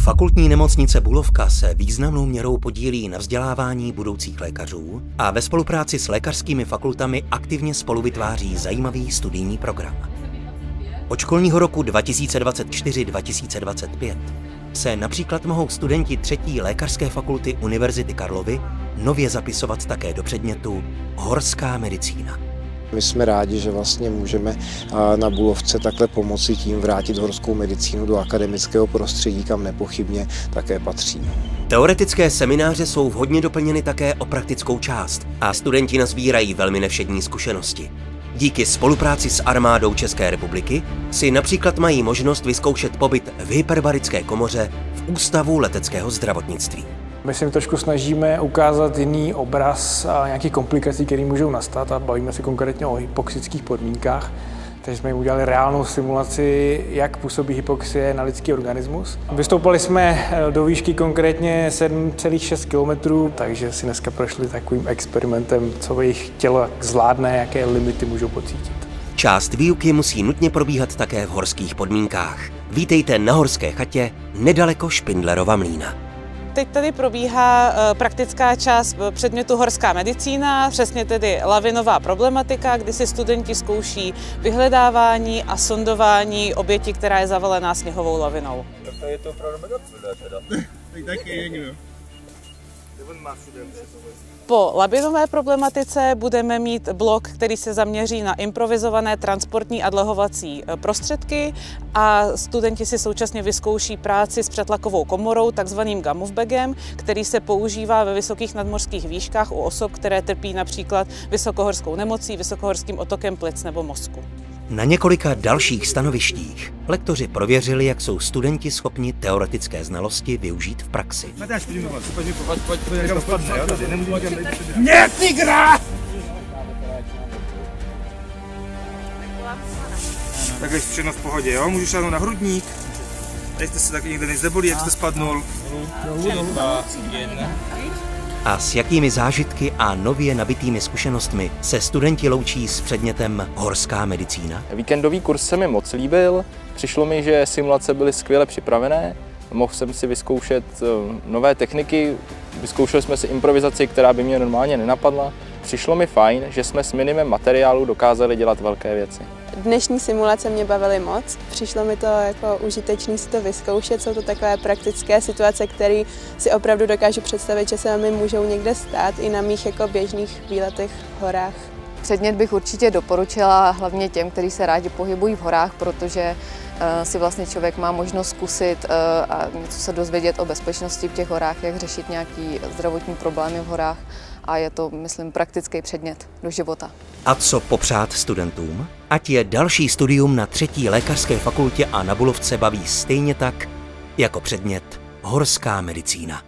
Fakultní nemocnice Bulovka se významnou měrou podílí na vzdělávání budoucích lékařů a ve spolupráci s lékařskými fakultami aktivně spoluvytváří zajímavý studijní program. Od školního roku 2024-2025 se například mohou studenti 3. lékařské fakulty Univerzity Karlovy nově zapisovat také do předmětu Horská medicína. My jsme rádi, že vlastně můžeme na Bulovce takhle pomoci tím vrátit horskou medicínu do akademického prostředí, kam nepochybně také patří. Teoretické semináře jsou vhodně doplněny také o praktickou část a studenti nazbírají velmi nevšední zkušenosti. Díky spolupráci s armádou České republiky si například mají možnost vyzkoušet pobyt v hyperbarické komoře v Ústavu leteckého zdravotnictví. My se trošku snažíme ukázat jiný obraz a nějakých komplikací, které můžou nastat, a bavíme se konkrétně o hypoxických podmínkách. Takže jsme jim udělali reálnou simulaci, jak působí hypoxie na lidský organismus. Vystoupali jsme do výšky konkrétně 7,6 km, takže si dneska prošli takovým experimentem, co jejich tělo zvládne, jaké limity můžou pocítit. Část výuky musí nutně probíhat také v horských podmínkách. Vítejte na Horské chatě nedaleko Špindlerova Mlýna. Teď tady probíhá praktická část předmětu Horská medicína, přesně tedy lavinová problematika, kdy si studenti zkouší vyhledávání a sondování oběti, která je zavalená sněhovou lavinou. To je to opravdu mega tvrdé teda. Tak je, nevím. Po lavinové problematice budeme mít blok, který se zaměří na improvizované transportní a dlahovací prostředky, a studenti si současně vyzkouší práci s přetlakovou komorou, takzvaným Gamovbagem, který se používá ve vysokých nadmořských výškách u osob, které trpí například vysokohorskou nemocí, vysokohorským otokem plic nebo mozku. Na několika dalších stanovištích lektoři prověřili, jak jsou studenti schopni teoretické znalosti využít v praxi. Ne, tigra! Takhle všechno v pohodě, jo? Můžu šáhnout na hrudník. Tady jste se taky nikde nezdebolí, jak jste spadnul. A s jakými zážitky a nově nabitými zkušenostmi se studenti loučí s předmětem Horská medicína? Víkendový kurz se mi moc líbil, přišlo mi, že simulace byly skvěle připravené, mohl jsem si vyzkoušet nové techniky, vyzkoušeli jsme si improvizaci, která by mě normálně nenapadla. Přišlo mi fajn, že jsme s minimem materiálu dokázali dělat velké věci. Dnešní simulace mě bavily moc, přišlo mi to jako užitečné si to vyzkoušet, jsou to takové praktické situace, které si opravdu dokážu představit, že se mi můžou někde stát i na mých jako běžných výletech v horách. Předmět bych určitě doporučila hlavně těm, kteří se rádi pohybují v horách, protože si vlastně člověk má možnost zkusit a něco se dozvědět o bezpečnosti v těch horách, jak řešit nějaké zdravotní problémy v horách, a je to, myslím, praktický předmět do života. A co popřát studentům? Ať je další studium na 3. lékařské fakultě a na Bulovce baví stejně tak jako předmět Horská medicína.